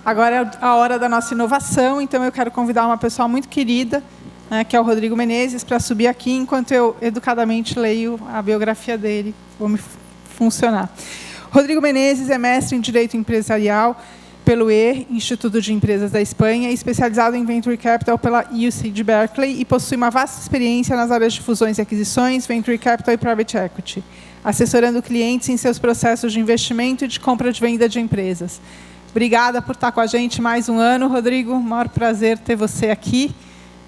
Agora é a hora da nossa inovação, então eu quero convidar uma pessoa muito querida, né, que é o Rodrigo Menezes, para subir aqui, enquanto eu educadamente leio a biografia dele. Vou me funcionar. Rodrigo Menezes é mestre em Direito Empresarial pelo EE, Instituto de Empresas da Espanha, especializado em Venture Capital pela UC de Berkeley e possui uma vasta experiência nas áreas de fusões e aquisições, Venture Capital e Private Equity, assessorando clientes em seus processos de investimento e de compra de venda de empresas. Obrigada por estar com a gente mais um ano, Rodrigo. Maior prazer ter você aqui.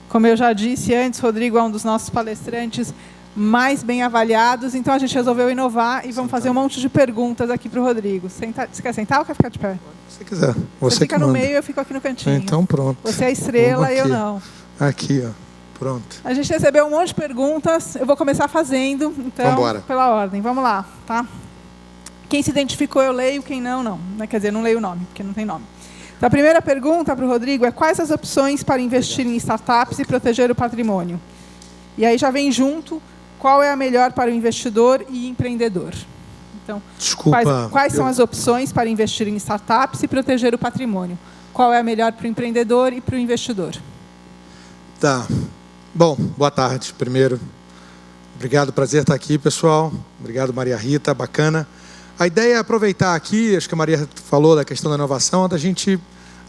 Como eu já disse antes, Rodrigo é um dos nossos palestrantes mais bem avaliados, então a gente resolveu inovar e vamos fazer um monte de perguntas aqui para o Rodrigo. Você quer sentar ou quer ficar de pé? Se quiser. Você fica no meio e eu fico aqui no cantinho. Então pronto. Você é a estrela e eu não. Aqui, ó. Pronto. A gente recebeu um monte de perguntas. Eu vou começar fazendo, então, Vambora. Pela ordem. Vamos lá, tá? Quem se identificou, eu leio. Quem não, não. Quer dizer, não leio o nome, porque não tem nome. Então, a primeira pergunta para o Rodrigo é: quais as opções para investir em startups e proteger o patrimônio? E aí já vem junto, qual é a melhor para o investidor e empreendedor? Então, desculpa, quais são as opções para investir em startups e proteger o patrimônio? Qual é a melhor para o empreendedor e para o investidor? Tá. Bom, boa tarde, primeiro. Obrigado, prazer estar aqui, pessoal. Obrigado, Maria Rita, bacana. A ideia é aproveitar aqui, acho que a Maria falou da questão da inovação, da gente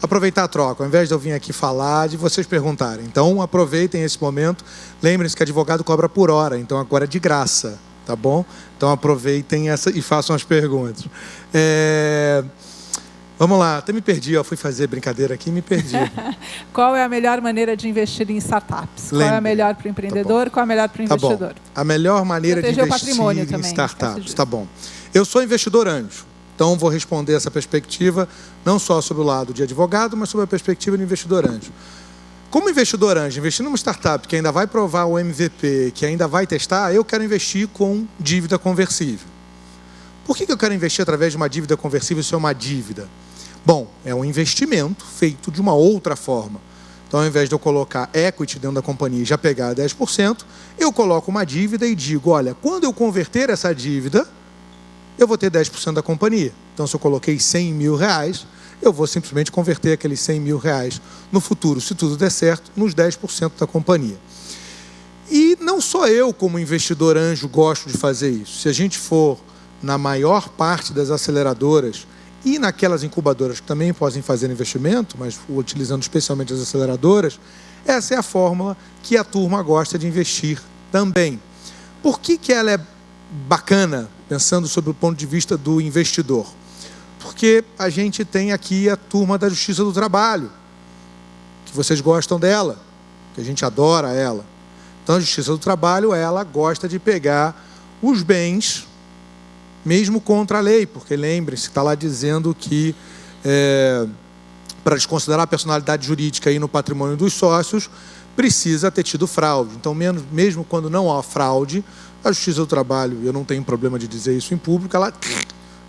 aproveitar a troca, ao invés de eu vir aqui falar, de vocês perguntarem. Então, aproveitem esse momento. Lembrem-se que advogado cobra por hora, então agora é de graça, tá bom? Então, aproveitem essa e façam as perguntas. Vamos lá, até me perdi, fui fazer brincadeira aqui e me perdi. Qual é a melhor maneira de investir em startups? Qual é a melhor para o empreendedor? Tá, qual é a melhor para o investidor? Bom. A melhor maneira de investir em também, startups, tá bom. Eu sou investidor anjo, então vou responder essa perspectiva, não só sobre o lado de advogado, mas sobre a perspectiva do investidor anjo. Como investidor anjo, investir numa startup que ainda vai provar o MVP, que ainda vai testar, eu quero investir com dívida conversível. Por que eu quero investir através de uma dívida conversível se é uma dívida? Bom, é um investimento feito de uma outra forma. Então, ao invés de eu colocar equity dentro da companhia e já pegar 10%, eu coloco uma dívida e digo, olha, quando eu converter essa dívida, eu vou ter 10% da companhia. Então, se eu coloquei 100 mil reais, eu vou simplesmente converter aqueles 100 mil reais no futuro, se tudo der certo, nos 10% da companhia. E não só eu, como investidor anjo, gosto de fazer isso. Se a gente for na maior parte das aceleradoras e naquelas incubadoras que também podem fazer investimento, mas utilizando especialmente as aceleradoras, essa é a fórmula que a turma gosta de investir também. Por que ela é bacana, pensando sobre o ponto de vista do investidor? Porque a gente tem aqui a turma da Justiça do Trabalho, que vocês gostam dela, que a gente adora ela. Então, a Justiça do Trabalho, ela gosta de pegar os bens, mesmo contra a lei, porque lembre-se, está lá dizendo que para desconsiderar a personalidade jurídica aí no patrimônio dos sócios, precisa ter tido fraude. Então, mesmo quando não há fraude, a Justiça do Trabalho, eu não tenho problema de dizer isso em público, ela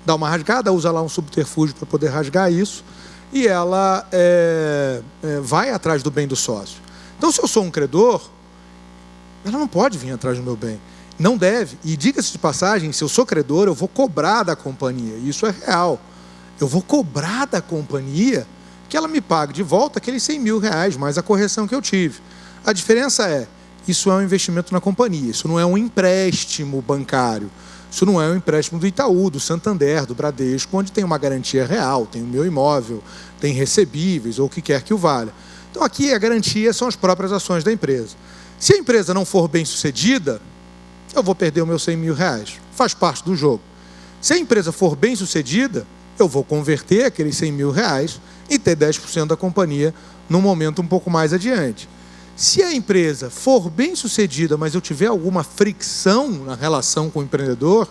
dá uma rasgada, usa lá um subterfúgio para poder rasgar isso, e ela vai atrás do bem do sócio. Então, se eu sou um credor, ela não pode vir atrás do meu bem. Não deve. E diga-se de passagem, se eu sou credor, eu vou cobrar da companhia. Isso é real. Eu vou cobrar da companhia que ela me pague de volta aqueles 100 mil reais, mais a correção que eu tive. A diferença é, isso é um investimento na companhia. Isso não é um empréstimo bancário. Isso não é um empréstimo do Itaú, do Santander, do Bradesco, onde tem uma garantia real, tem o meu imóvel, tem recebíveis ou o que quer que o valha. Então, aqui a garantia são as próprias ações da empresa. Se a empresa não for bem sucedida, eu vou perder os meus 100 mil reais. Faz parte do jogo. Se a empresa for bem sucedida, eu vou converter aqueles 100 mil reais e ter 10% da companhia num momento um pouco mais adiante. Se a empresa for bem sucedida, mas eu tiver alguma fricção na relação com o empreendedor,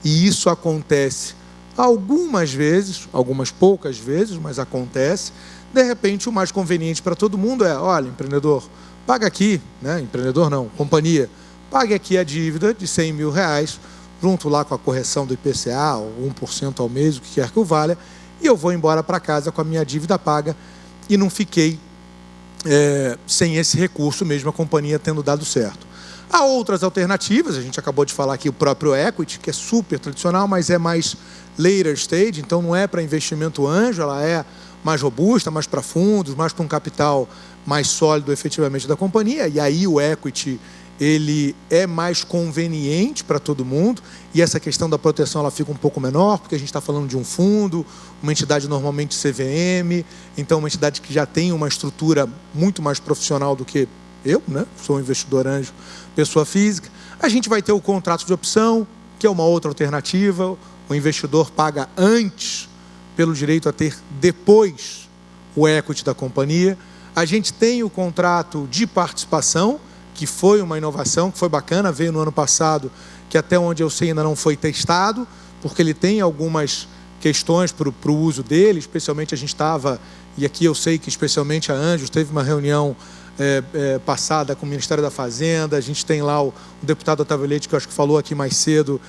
e isso acontece algumas vezes, algumas poucas vezes, mas acontece, de repente o mais conveniente para todo mundo é, olha, empreendedor, paga aqui, né? Empreendedor não, companhia, pague aqui a dívida de 100 mil reais, junto lá com a correção do IPCA, ou 1% ao mês, o que quer que o valha, e eu vou embora para casa com a minha dívida paga e não fiquei sem esse recurso mesmo, a companhia tendo dado certo. Há outras alternativas, a gente acabou de falar aqui o próprio equity, que é super tradicional, mas é mais later stage, então não é para investimento anjo, ela é mais robusta, mais para fundos, mais para um capital mais sólido efetivamente da companhia, e aí o equity ele é mais conveniente para todo mundo, e essa questão da proteção ela fica um pouco menor, porque a gente está falando de um fundo, uma entidade normalmente CVM, então uma entidade que já tem uma estrutura muito mais profissional do que eu, né? Sou um investidor anjo, pessoa física. A gente vai ter o contrato de opção, que é uma outra alternativa, o investidor paga antes pelo direito a ter depois o equity da companhia. A gente tem o contrato de participação, que foi uma inovação, que foi bacana, veio no ano passado, que até onde eu sei ainda não foi testado, porque ele tem algumas questões para o uso dele, especialmente a gente estava, e aqui eu sei que especialmente a Anjos teve uma reunião passada com o Ministério da Fazenda, a gente tem lá o deputado Otávio Leite, que eu acho que falou aqui mais cedo,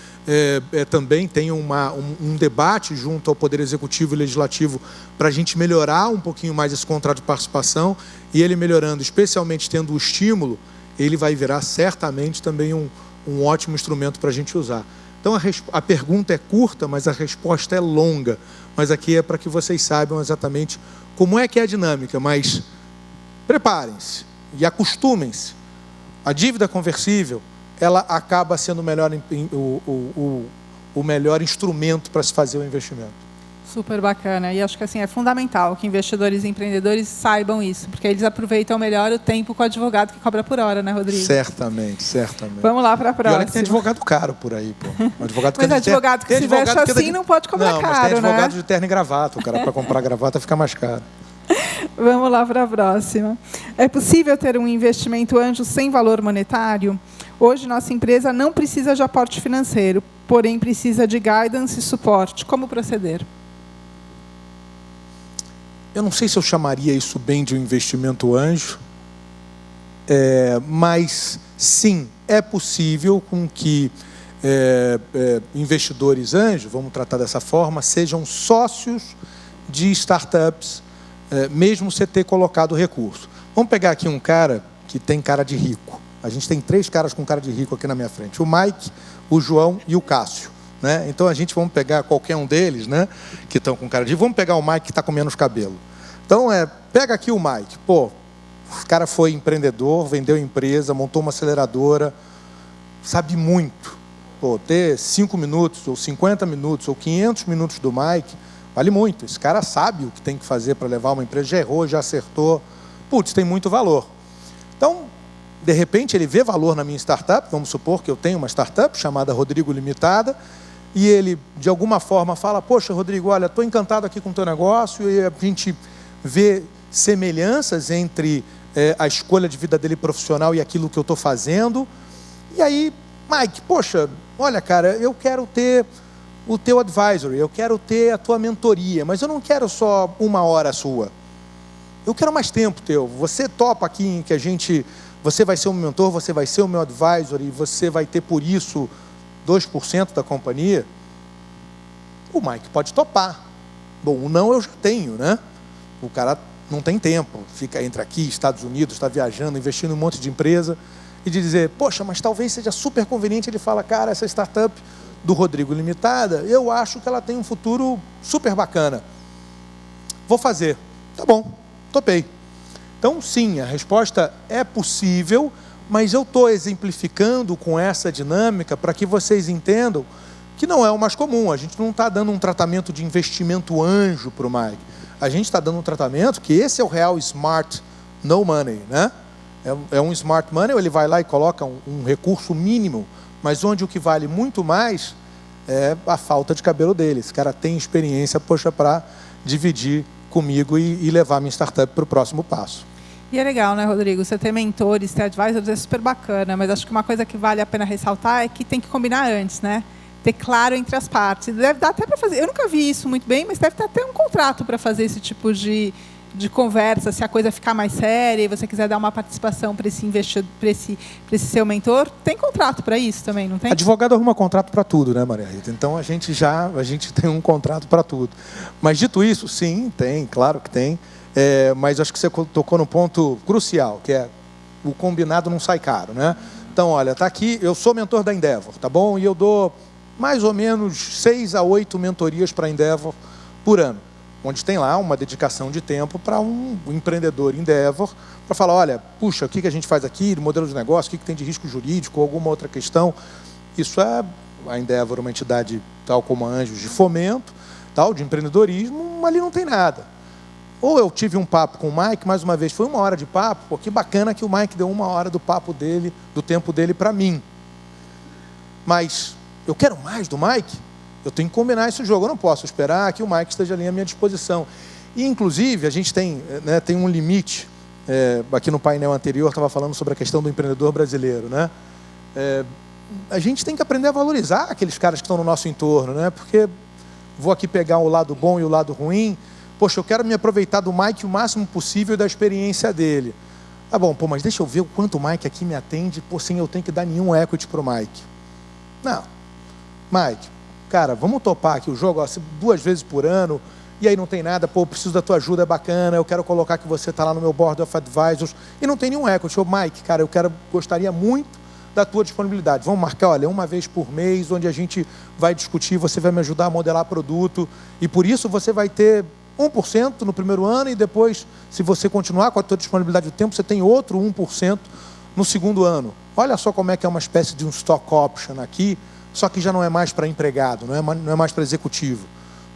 também tem um debate junto ao Poder Executivo e Legislativo para a gente melhorar um pouquinho mais esse contrato de participação, e ele melhorando, especialmente tendo o estímulo, ele vai virar certamente também um ótimo instrumento para a gente usar. Então a pergunta é curta, mas a resposta é longa, mas aqui é para que vocês saibam exatamente como é que é a dinâmica, mas preparem-se e acostumem-se. A dívida conversível, ela acaba sendo o melhor instrumento para se fazer o investimento. Super bacana. E acho que assim, é fundamental que investidores e empreendedores saibam isso, porque eles aproveitam melhor o tempo com o advogado que cobra por hora, né, Rodrigo? Certamente, certamente. Vamos lá para a próxima. E olha que tem advogado caro por aí, pô. Advogado que se veste assim não pode cobrar caro, né? Mas tem advogado de terno e gravata. O cara, para comprar gravata, fica mais caro. Vamos lá para a próxima. É possível ter um investimento anjo sem valor monetário? Hoje, nossa empresa não precisa de aporte financeiro, porém precisa de guidance e suporte. Como proceder? Eu não sei se eu chamaria isso bem de um investimento anjo, mas sim, é possível com que investidores anjo, vamos tratar dessa forma, sejam sócios de startups, mesmo você ter colocado recurso. Vamos pegar aqui um cara que tem cara de rico. A gente tem 3 caras com cara de rico aqui na minha frente. O Mike, o João e o Cássio. Né? Então, vamos pegar qualquer um deles, né, que estão com cara de rico. Vamos pegar o Mike que está com menos cabelo. Então, pega aqui o Mike. Pô, o cara foi empreendedor, vendeu empresa, montou uma aceleradora, sabe muito. Pô, ter 5 minutos, ou 50 minutos, ou 500 minutos do Mike, vale muito. Esse cara sabe o que tem que fazer para levar uma empresa, já errou, já acertou. Putz, tem muito valor. Então, de repente, ele vê valor na minha startup, vamos supor que eu tenho uma startup chamada Rodrigo Limitada, e ele, de alguma forma, fala, poxa, Rodrigo, olha, estou encantado aqui com o teu negócio, e a gente vê semelhanças entre a escolha de vida dele profissional e aquilo que eu estou fazendo. E aí, Mike, poxa, olha, cara, eu quero ter o teu advisory, eu quero ter a tua mentoria, mas eu não quero só 1 hora sua. Eu quero mais tempo teu. Você topa aqui em que você vai ser o meu mentor, você vai ser o meu advisor e você vai ter por isso 2% da companhia? O Mike pode topar. Bom, o não eu já tenho, né? O cara não tem tempo, fica entre aqui, Estados Unidos, está viajando, investindo em um monte de empresa, e de dizer, poxa, mas talvez seja super conveniente. Ele fala, cara, essa startup do Rodrigo Limitada, eu acho que ela tem um futuro super bacana. Vou fazer. Tá bom, topei. Então, sim, a resposta é possível, mas eu estou exemplificando com essa dinâmica para que vocês entendam que não é o mais comum. A gente não está dando um tratamento de investimento anjo para o Mike. A gente está dando um tratamento que esse é o real smart no money, né? É um smart money, ele vai lá e coloca um recurso mínimo, mas onde o que vale muito mais é a falta de cabelo dele. Esse cara tem experiência, poxa, para dividir comigo e levar a minha startup para o próximo passo. E é legal, né, Rodrigo? Você ter mentores, ter advisors é super bacana, mas acho que uma coisa que vale a pena ressaltar é que tem que combinar antes, né? Ter claro entre as partes. Deve dar até para fazer, eu nunca vi isso muito bem, mas deve ter até um contrato para fazer esse tipo de conversa, se a coisa ficar mais séria e você quiser dar uma participação para esse investidor, para esse seu mentor, tem contrato para isso também, não tem? Advogado arruma contrato para tudo, né, Maria Rita? Então a gente tem um contrato para tudo. Mas dito isso, sim, tem, claro que tem. Mas acho que você tocou no ponto crucial, que é o combinado não sai caro, né? Então, olha, tá aqui, eu sou mentor da Endeavor, tá bom? E eu dou mais ou menos 6 a 8 mentorias para a Endeavor por ano. onde tem lá uma dedicação de tempo para um empreendedor Endeavor, para falar, olha, puxa, o que a gente faz aqui, modelo de negócio, o que tem de risco jurídico, alguma outra questão. Isso é a Endeavor, uma entidade tal como a Anjos de fomento, tal, de empreendedorismo, ali não tem nada. Ou eu tive um papo com o Mike, mais uma vez, foi 1 hora de papo, pô, que bacana que o Mike deu 1 hora do papo dele, do tempo dele para mim. Mas eu quero mais do Mike, eu tenho que combinar esse jogo, eu não posso esperar que o Mike esteja ali à minha disposição. E, inclusive, a gente tem um limite, aqui no painel anterior estava falando sobre a questão do empreendedor brasileiro, né? A gente tem que aprender a valorizar aqueles caras que estão no nosso entorno, né? Porque vou aqui pegar o lado bom e o lado ruim. Poxa, eu quero me aproveitar do Mike o máximo possível e da experiência dele. Ah, bom, pô, mas deixa eu ver o quanto o Mike aqui me atende, pô, sem eu ter que dar nenhum equity para o Mike. Não. Mike, cara, vamos topar aqui o jogo, ó, 2 vezes por ano, e aí não tem nada, pô, eu preciso da tua ajuda, é bacana, eu quero colocar que você está lá no meu Board of Advisors, e não tem nenhum equity. Ô, Mike, cara, gostaria muito da tua disponibilidade. Vamos marcar, olha, 1 vez por mês, onde a gente vai discutir, você vai me ajudar a modelar produto, e por isso você vai ter 1% no primeiro ano, e depois, se você continuar com a tua disponibilidade do tempo, você tem outro 1% no segundo ano. Olha só como é que é uma espécie de um stock option aqui, só que já não é mais para empregado, não é mais para executivo,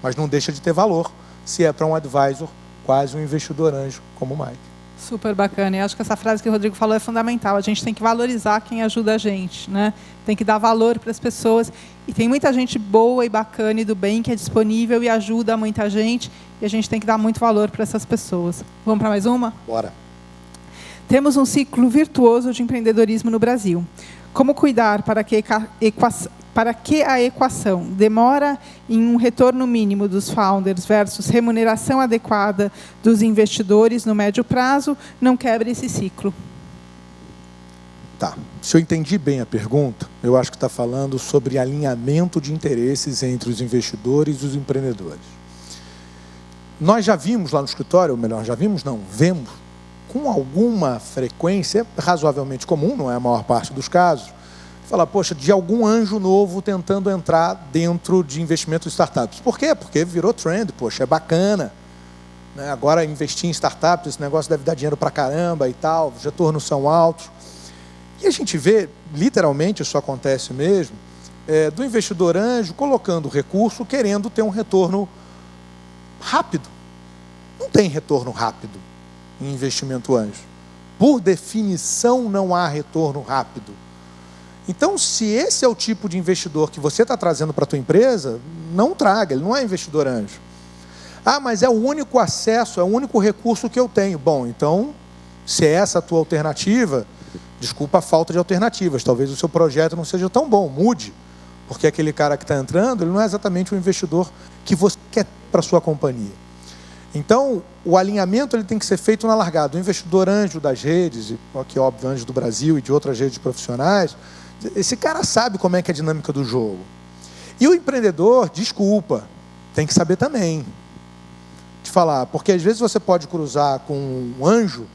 mas não deixa de ter valor se é para um advisor, quase um investidor anjo, como o Mike. Super bacana. E acho que essa frase que o Rodrigo falou é fundamental. A gente tem que valorizar quem ajuda a gente, né? Tem que dar valor para as pessoas. E tem muita gente boa e bacana e do bem que é disponível e ajuda muita gente. E a gente tem que dar muito valor para essas pessoas. Vamos para mais uma? Bora. Temos um ciclo virtuoso de empreendedorismo no Brasil. Como cuidar para que a equação demora em um retorno mínimo dos founders versus remuneração adequada dos investidores no médio prazo não quebre esse ciclo? Tá. Se eu entendi bem a pergunta, eu acho que está falando sobre alinhamento de interesses entre os investidores e os empreendedores. Nós já vimos lá no escritório, ou melhor, vemos com alguma frequência, razoavelmente comum, não é a maior parte dos casos, falar, poxa, de algum anjo novo tentando entrar dentro de investimentos em startups. Por quê? Porque virou trend, poxa, é bacana. Né? Agora investir em startups, esse negócio deve dar dinheiro pra caramba e tal, os retornos são altos. E a gente vê, literalmente, isso acontece mesmo, do investidor anjo colocando recurso, querendo ter um retorno rápido. Não tem retorno rápido em investimento anjo. Por definição, não há retorno rápido. Então, se esse é o tipo de investidor que você está trazendo para a tua empresa, não traga, ele não é investidor anjo. Ah, mas é o único acesso, é o único recurso que eu tenho. Bom, então, se é essa a tua alternativa, desculpa a falta de alternativas, talvez o seu projeto não seja tão bom, mude. Porque aquele cara que está entrando, ele não é exatamente o investidor que você quer para a sua companhia. Então, o alinhamento ele tem que ser feito na largada. O investidor anjo das redes, que é óbvio, anjo do Brasil e de outras redes profissionais, esse cara sabe como é que é a dinâmica do jogo. E o empreendedor, desculpa, tem que saber também. De falar, porque às vezes você pode cruzar com um anjo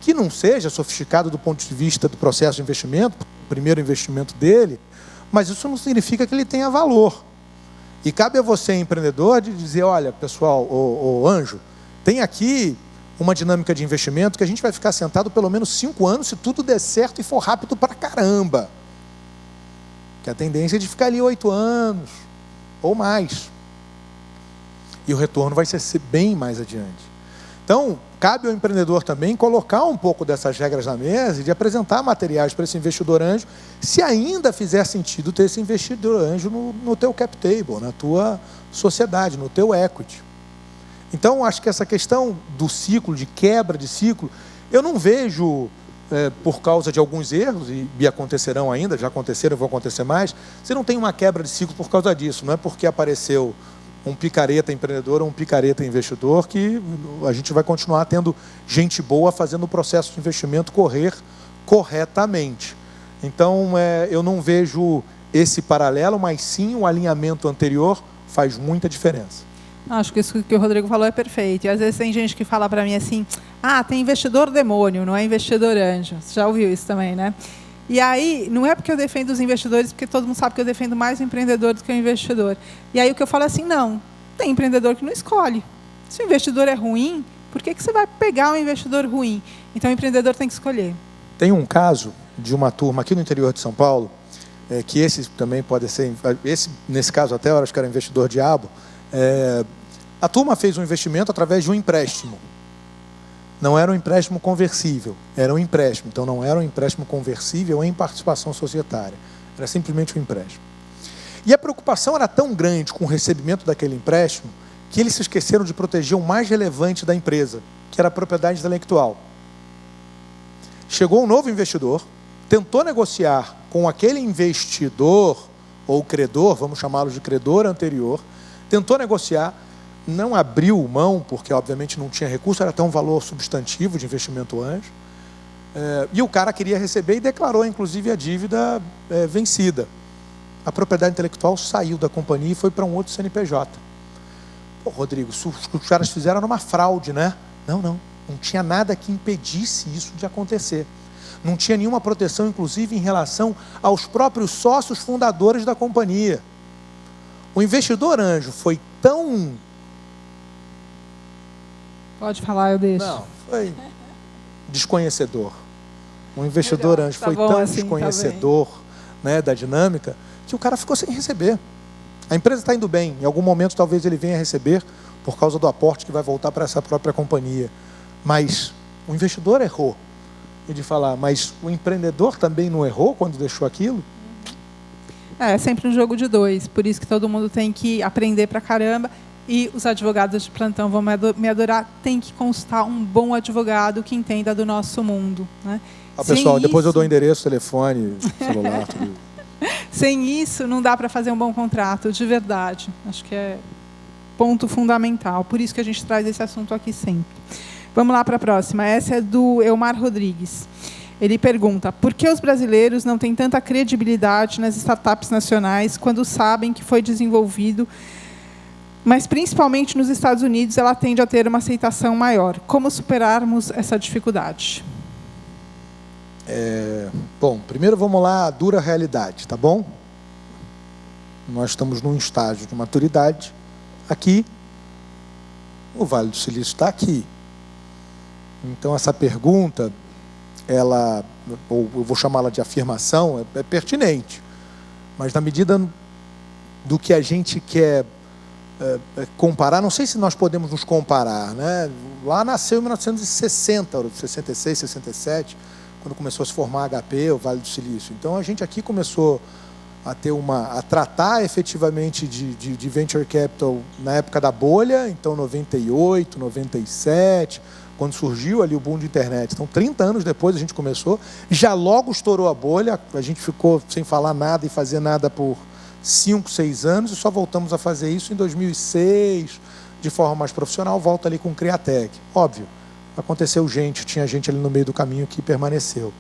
que não seja sofisticado do ponto de vista do processo de investimento, o primeiro investimento dele, mas isso não significa que ele tenha valor. E cabe a você, empreendedor, de dizer, olha, pessoal, o anjo, tem aqui uma dinâmica de investimento que a gente vai ficar sentado pelo menos 5 anos se tudo der certo e for rápido pra caramba. Que a tendência é de ficar ali 8 anos ou mais. E o retorno vai ser bem mais adiante. Então, cabe ao empreendedor também colocar um pouco dessas regras na mesa e de apresentar materiais para esse investidor anjo, se ainda fizer sentido ter esse investidor anjo no teu cap table, na tua sociedade, no teu equity. Então, acho que essa questão do ciclo, de quebra de ciclo, eu não vejo, por causa de alguns erros, e acontecerão ainda, já aconteceram e vão acontecer mais, você não tem uma quebra de ciclo por causa disso, não é porque apareceu um picareta empreendedor ou um picareta investidor que a gente vai continuar tendo gente boa fazendo o processo de investimento correr corretamente. Então, eu não vejo esse paralelo, mas sim o alinhamento anterior faz muita diferença. Acho que isso que o Rodrigo falou é perfeito. E às vezes tem gente que fala para mim assim, tem investidor demônio, não é investidor anjo. Você já ouviu isso também, né? E aí, não é porque eu defendo os investidores, porque todo mundo sabe que eu defendo mais o empreendedor do que o investidor. E aí o que eu falo é assim, não, tem empreendedor que não escolhe. Se o investidor é ruim, por que você vai pegar um investidor ruim? Então, o empreendedor tem que escolher. Tem um caso de uma turma aqui no interior de São Paulo, que esse também pode ser, nesse caso até, eu acho que era investidor diabo, a turma fez um investimento através de um empréstimo. Não era um empréstimo conversível, era um empréstimo. Então, não era um empréstimo conversível em participação societária. Era simplesmente um empréstimo. E a preocupação era tão grande com o recebimento daquele empréstimo que eles se esqueceram de proteger o mais relevante da empresa, que era a propriedade intelectual. Chegou um novo investidor, tentou negociar com aquele investidor, ou credor, vamos chamá-lo de credor anterior, tentou negociar, não abriu mão, porque obviamente não tinha recurso, era até um valor substantivo de investimento anjo, e o cara queria receber e declarou, inclusive, a dívida vencida. A propriedade intelectual saiu da companhia e foi para um outro CNPJ. Pô, Rodrigo, os caras fizeram numa fraude, né? Não tinha nada que impedisse isso de acontecer. Não tinha nenhuma proteção, inclusive, em relação aos próprios sócios fundadores da companhia. O investidor anjo foi tão... Pode falar, eu deixo. Não, foi desconhecedor. O investidor anjo foi tão assim, desconhecedor, né, da dinâmica, que o cara ficou sem receber. A empresa está indo bem, em algum momento talvez ele venha a receber por causa do aporte que vai voltar para essa própria companhia. Mas o investidor errou. E de falar, mas o empreendedor também não errou quando deixou aquilo? É sempre um jogo de dois, por isso que todo mundo tem que aprender pra caramba. E os advogados de plantão vão me adorar, tem que constar um bom advogado que entenda do nosso mundo, né? Pessoal, depois eu dou endereço, telefone, celular, tudo. Sem isso, não dá para fazer um bom contrato, de verdade. Acho que é ponto fundamental. Por isso que a gente traz esse assunto aqui sempre. Vamos lá para a próxima. Essa é do Elmar Rodrigues. Ele pergunta, por que os brasileiros não têm tanta credibilidade nas startups nacionais quando sabem que foi desenvolvido, mas principalmente nos Estados Unidos ela tende a ter uma aceitação maior? Como superarmos essa dificuldade? Bom, primeiro vamos lá, a dura realidade, tá bom? Nós estamos num estágio de maturidade aqui, o Vale do Silício está aqui. Então essa pergunta, ela, ou eu vou chamá-la de afirmação, é pertinente, mas na medida do que a gente quer comparar, não sei se nós podemos nos comparar, né? Lá nasceu em 1960, 66, 67, quando começou a se formar a HP, o Vale do Silício. Então a gente aqui começou a ter a tratar efetivamente de venture capital na época da bolha, então 98, 97, quando surgiu ali o boom de internet. Então 30 anos depois a gente começou, já logo estourou a bolha, a gente ficou sem falar nada e fazer nada por 5, 6 anos, e só voltamos a fazer isso em 2006, de forma mais profissional, volta ali com o Criatec. Óbvio, aconteceu tinha gente ali no meio do caminho que permaneceu.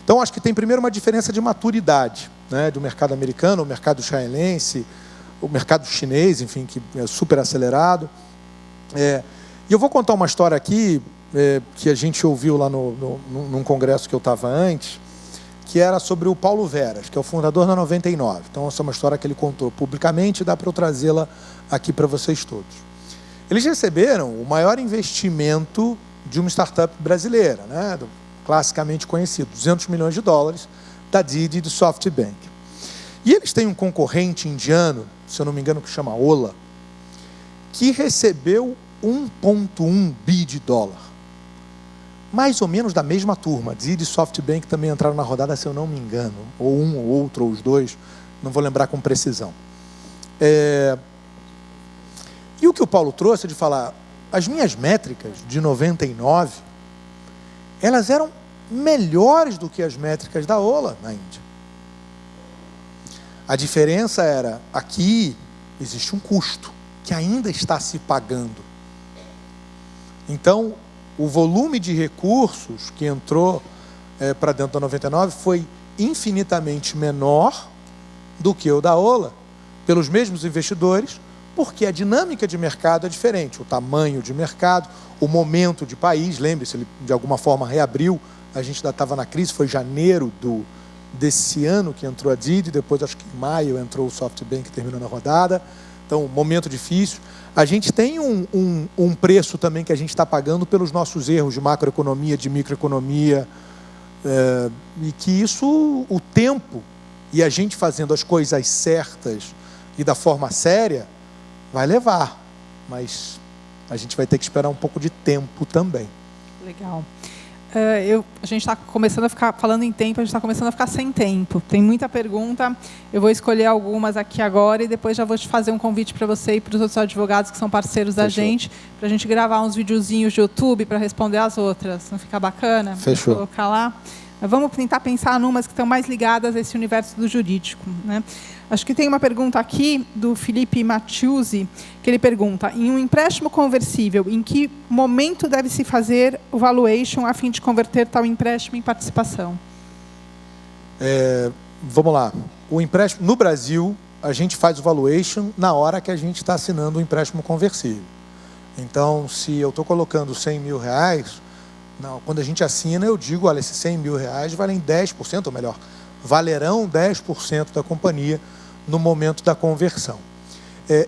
Então, acho que tem primeiro uma diferença de maturidade, né, do mercado americano, o mercado israelense, o mercado chinês, enfim, que é super acelerado. E eu vou contar uma história aqui, que a gente ouviu lá num congresso que eu estava antes, que era sobre o Paulo Veras, que é o fundador da 99. Então, essa é uma história que ele contou publicamente e dá para eu trazê-la aqui para vocês todos. Eles receberam o maior investimento de uma startup brasileira, né, classicamente conhecido, $200 milhões, da Didi e do SoftBank. E eles têm um concorrente indiano, se eu não me engano, que chama Ola, que recebeu $1,1 bi. Mais ou menos da mesma turma. Didi e SoftBank também entraram na rodada, se eu não me engano. Ou um, ou outro, ou os dois. Não vou lembrar com precisão. E o que o Paulo trouxe de falar, as minhas métricas de 99, elas eram melhores do que as métricas da Ola na Índia. A diferença era, aqui existe um custo que ainda está se pagando. Então, o volume de recursos que entrou para dentro da 99 foi infinitamente menor do que o da Ola, pelos mesmos investidores, porque a dinâmica de mercado é diferente, o tamanho de mercado, o momento de país, lembre-se, ele de alguma forma reabriu, a gente ainda estava na crise, foi janeiro desse ano que entrou a Didi, depois acho que em maio entrou o SoftBank, que terminou na rodada, Então, momento difícil. A gente tem um preço também que a gente está pagando pelos nossos erros de macroeconomia, de microeconomia, e que isso, o tempo, e a gente fazendo as coisas certas e da forma séria, vai levar. Mas a gente vai ter que esperar um pouco de tempo também. Legal. A gente está começando a ficar, falando em tempo, a gente está começando a ficar sem tempo. Tem muita pergunta, eu vou escolher algumas aqui agora e depois já vou te fazer um convite para você e para os outros advogados que são parceiros da gente, para a gente gravar uns videozinhos de YouTube para responder as outras. Não fica bacana? Fechou. Vou colocar lá. Vamos tentar pensar em umas que estão mais ligadas a esse universo do jurídico, né? Acho que tem uma pergunta aqui do Felipe Mattiusi, que ele pergunta: em um empréstimo conversível, em que momento deve se fazer o valuation a fim de converter tal empréstimo em participação? Vamos lá. O empréstimo no Brasil, a gente faz o valuation na hora que a gente está assinando o empréstimo conversível. Então, se eu estou colocando 100 mil reais, quando a gente assina, eu digo, olha, esses 100 mil reais valem 10%, ou melhor, valerão 10% da companhia no momento da conversão.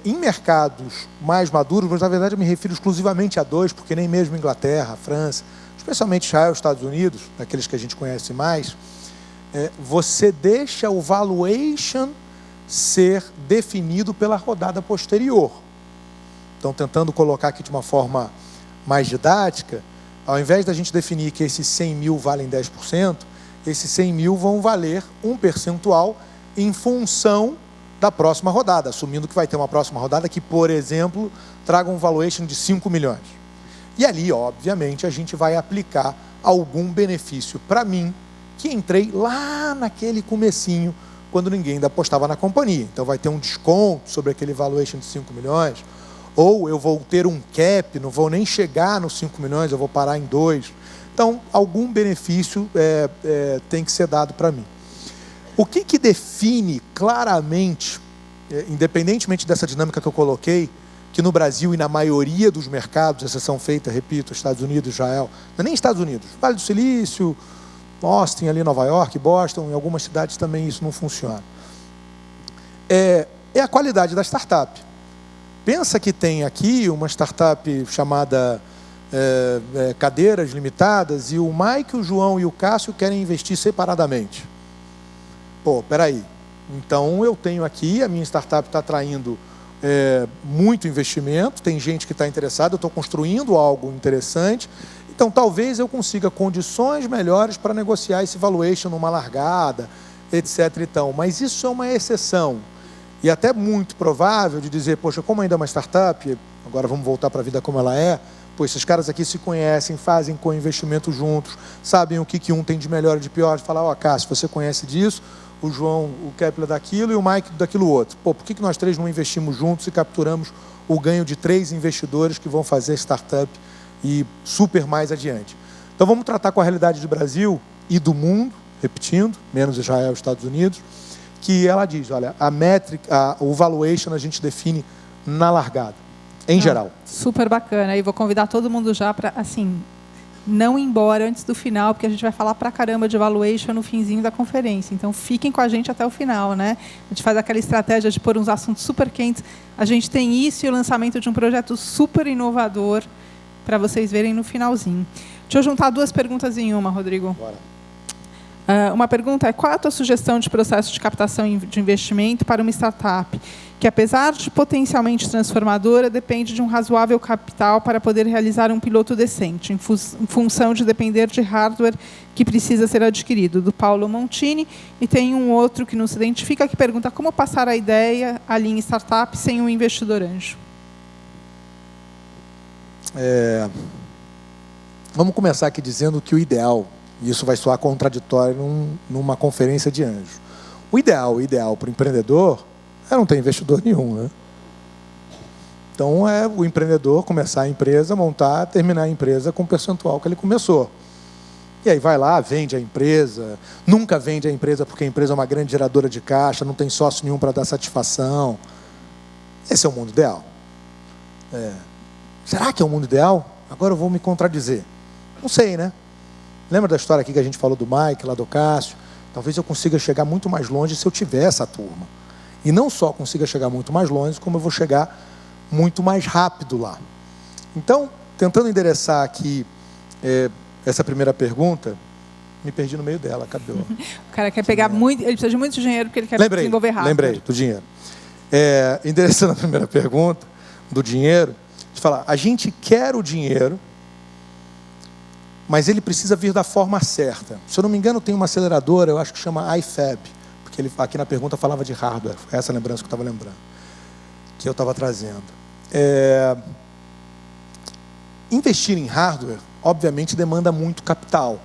Em mercados mais maduros, mas na verdade eu me refiro exclusivamente a dois, porque nem mesmo Inglaterra, França, especialmente Israel, Estados Unidos, daqueles que a gente conhece mais, você deixa o valuation ser definido pela rodada posterior. Então, tentando colocar aqui de uma forma mais didática, ao invés da gente definir que esses 100 mil valem 10%, esses 100 mil vão valer um percentual em função da próxima rodada, assumindo que vai ter uma próxima rodada que, por exemplo, traga um valuation de 5 milhões. E ali, obviamente, a gente vai aplicar algum benefício para mim, que entrei lá naquele comecinho, quando ninguém ainda apostava na companhia. Então vai ter um desconto sobre aquele valuation de 5 milhões, ou eu vou ter um cap, não vou nem chegar nos 5 milhões, eu vou parar em 2. Então, algum benefício tem que ser dado para mim. O que define claramente, independentemente dessa dinâmica que eu coloquei, que no Brasil e na maioria dos mercados, exceção feita, repito, Estados Unidos, Israel, não é nem Estados Unidos, Vale do Silício, Austin, ali Nova York, Boston, em algumas cidades também isso não funciona. É a qualidade da startup. Pensa que tem aqui uma startup chamada Cadeiras Limitadas e o Mike, o João e o Cássio querem investir separadamente. Pô, peraí. Então eu tenho aqui, a minha startup está atraindo muito investimento, tem gente que está interessada, eu estou construindo algo interessante, então talvez eu consiga condições melhores para negociar esse valuation numa largada, etc. Então, mas isso é uma exceção. E até muito provável de dizer, poxa, como ainda é uma startup, agora vamos voltar para a vida como ela é, pô, esses caras aqui se conhecem, fazem co-investimento juntos, sabem o que um tem de melhor e de pior, de falar, ó, Cássio, você conhece disso, o João, o Kepler daquilo e o Mike daquilo outro. Pô, por que nós três não investimos juntos e capturamos o ganho de 3 investidores que vão fazer startup e super mais adiante? Então vamos tratar com a realidade do Brasil e do mundo, repetindo, menos Israel e Estados Unidos, que ela diz, olha, a métrica, o valuation a gente define na largada, em geral. Super bacana. E vou convidar todo mundo já para, assim, não ir embora antes do final, porque a gente vai falar pra caramba de valuation no finzinho da conferência. Então, fiquem com a gente até o final, né? A gente faz aquela estratégia de pôr uns assuntos super quentes. A gente tem isso e o lançamento de um projeto super inovador para vocês verem no finalzinho. Deixa eu juntar 2 perguntas em uma, Rodrigo. Bora. Uma pergunta é: qual é a tua sugestão de processo de captação de investimento para uma startup que, apesar de potencialmente transformadora, depende de um razoável capital para poder realizar um piloto decente, em função de depender de hardware que precisa ser adquirido? Do Paulo Montini. E tem um outro que não se identifica, que pergunta: como passar a ideia ali em startup sem um investidor anjo? Vamos começar aqui dizendo que o ideal, e isso vai soar contraditório numa conferência de anjo. O ideal para o empreendedor é não ter investidor nenhum, né? Então é o empreendedor começar a empresa, montar, terminar a empresa com o percentual que ele começou. E aí vai lá, vende a empresa, nunca vende a empresa porque a empresa é uma grande geradora de caixa, não tem sócio nenhum para dar satisfação. Esse é o mundo ideal. Será que é o mundo ideal? Agora eu vou me contradizer. Não sei, né? Lembra da história aqui que a gente falou do Mike, lá do Cássio? Talvez eu consiga chegar muito mais longe se eu tiver essa turma. E não só consiga chegar muito mais longe, como eu vou chegar muito mais rápido lá. Então, tentando endereçar aqui essa primeira pergunta, me perdi no meio dela, acabou. O cara quer pegar muito, ele precisa de muito dinheiro porque ele quer desenvolver rápido. Lembrei, do dinheiro. Endereçando a primeira pergunta, do dinheiro, de falar, a gente quer o dinheiro, mas ele precisa vir da forma certa. Se eu não me engano, tem uma aceleradora, eu acho que chama IFAB, porque ele aqui na pergunta falava de hardware, foi essa lembrança que eu estava lembrando, que eu estava trazendo. Investir em hardware, obviamente, demanda muito capital.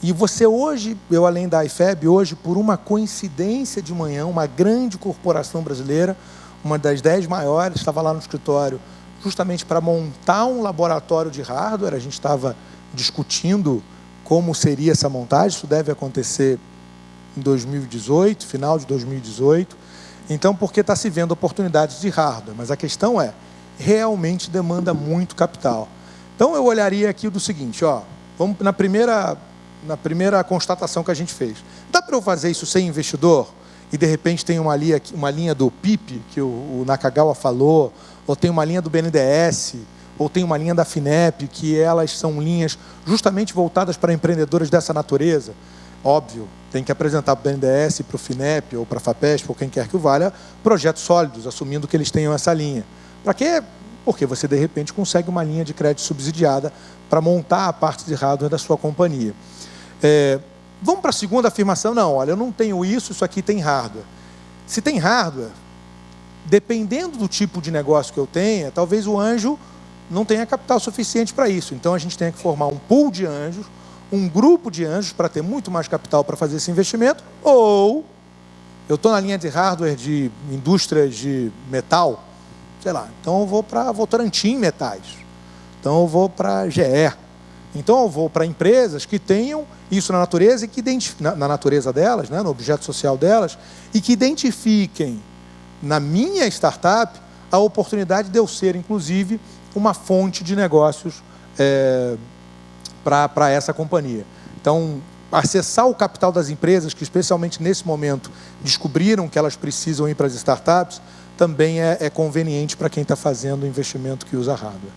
E você hoje, eu além da IFAB, hoje, por uma coincidência de manhã, uma grande corporação brasileira, uma das 10 maiores, estava lá no escritório justamente para montar um laboratório de hardware. A gente estava discutindo como seria essa montagem, isso deve acontecer em 2018, final de 2018. Então, porque está se vendo oportunidades de hardware, mas a questão realmente demanda muito capital. Então, eu olharia aqui do seguinte, vamos na primeira constatação que a gente fez. Dá para eu fazer isso sem investidor? E, de repente, tem uma linha do PIP, que o Nakagawa falou, ou tem uma linha do BNDES, ou tem uma linha da FINEP, que elas são linhas justamente voltadas para empreendedores dessa natureza. Óbvio, tem que apresentar para o BNDES, para o FINEP, ou para a FAPESP, ou quem quer que o valha, projetos sólidos, assumindo que eles tenham essa linha. Para quê? Porque você, de repente, consegue uma linha de crédito subsidiada para montar a parte de hardware da sua companhia. Vamos para a segunda afirmação? Não, olha, eu não tenho isso aqui tem hardware. Se tem hardware, dependendo do tipo de negócio que eu tenha, talvez o anjo não tenha capital suficiente para isso. Então, a gente tem que formar um pool de anjos, um grupo de anjos para ter muito mais capital para fazer esse investimento, ou eu estou na linha de hardware de indústrias de metal, sei lá, então eu vou para Votorantim Metais, então eu vou para GE, então eu vou para empresas que tenham isso na natureza e que na natureza delas, no objeto social delas, e que identifiquem na minha startup a oportunidade de eu ser, inclusive, uma fonte de negócios para essa companhia. Então, acessar o capital das empresas, que especialmente nesse momento descobriram que elas precisam ir para as startups, também é conveniente para quem está fazendo o investimento que usa hardware.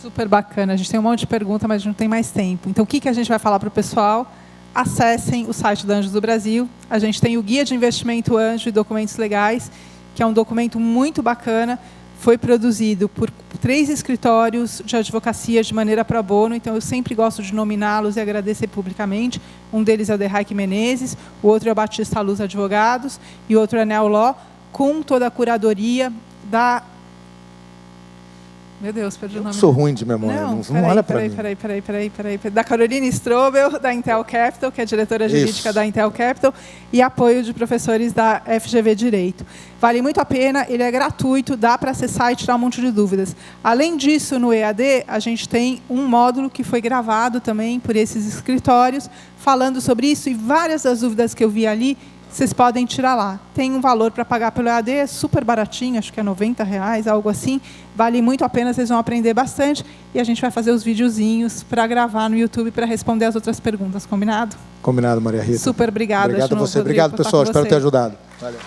Super bacana. A gente tem um monte de perguntas, mas a gente não tem mais tempo. Então, o que a gente vai falar para o pessoal? Acessem o site da Anjos do Brasil. A gente tem o Guia de Investimento Anjo e Documentos Legais, que é um documento muito bacana. Foi produzido por 3 escritórios de advocacia de maneira pro bono, então eu sempre gosto de nominá-los e agradecer publicamente. Um deles é o Derraik Menezes, o outro é o Batista Luz Advogados e o outro é a Neo Law, com toda a curadoria da... Meu Deus, perdi o nome. Eu sou ruim de memória, não olha para mim. Peraí. Da Caroline Strobel, da Intel Capital, que é a diretora jurídica da Intel Capital, e apoio de professores da FGV Direito. Vale muito a pena, ele é gratuito, dá para acessar e tirar um monte de dúvidas. Além disso, no EAD, a gente tem um módulo que foi gravado também por esses escritórios, falando sobre isso, e várias das dúvidas que eu vi ali, vocês podem tirar lá. Tem um valor para pagar pelo EAD, é super baratinho, acho que é R$90, algo assim. Vale muito a pena, vocês vão aprender bastante. E a gente vai fazer os videozinhos para gravar no YouTube para responder as outras perguntas. Combinado? Combinado, Maria Rita. Super obrigada. Obrigado a você. Obrigado, pessoal. Espero ter ajudado. Valeu.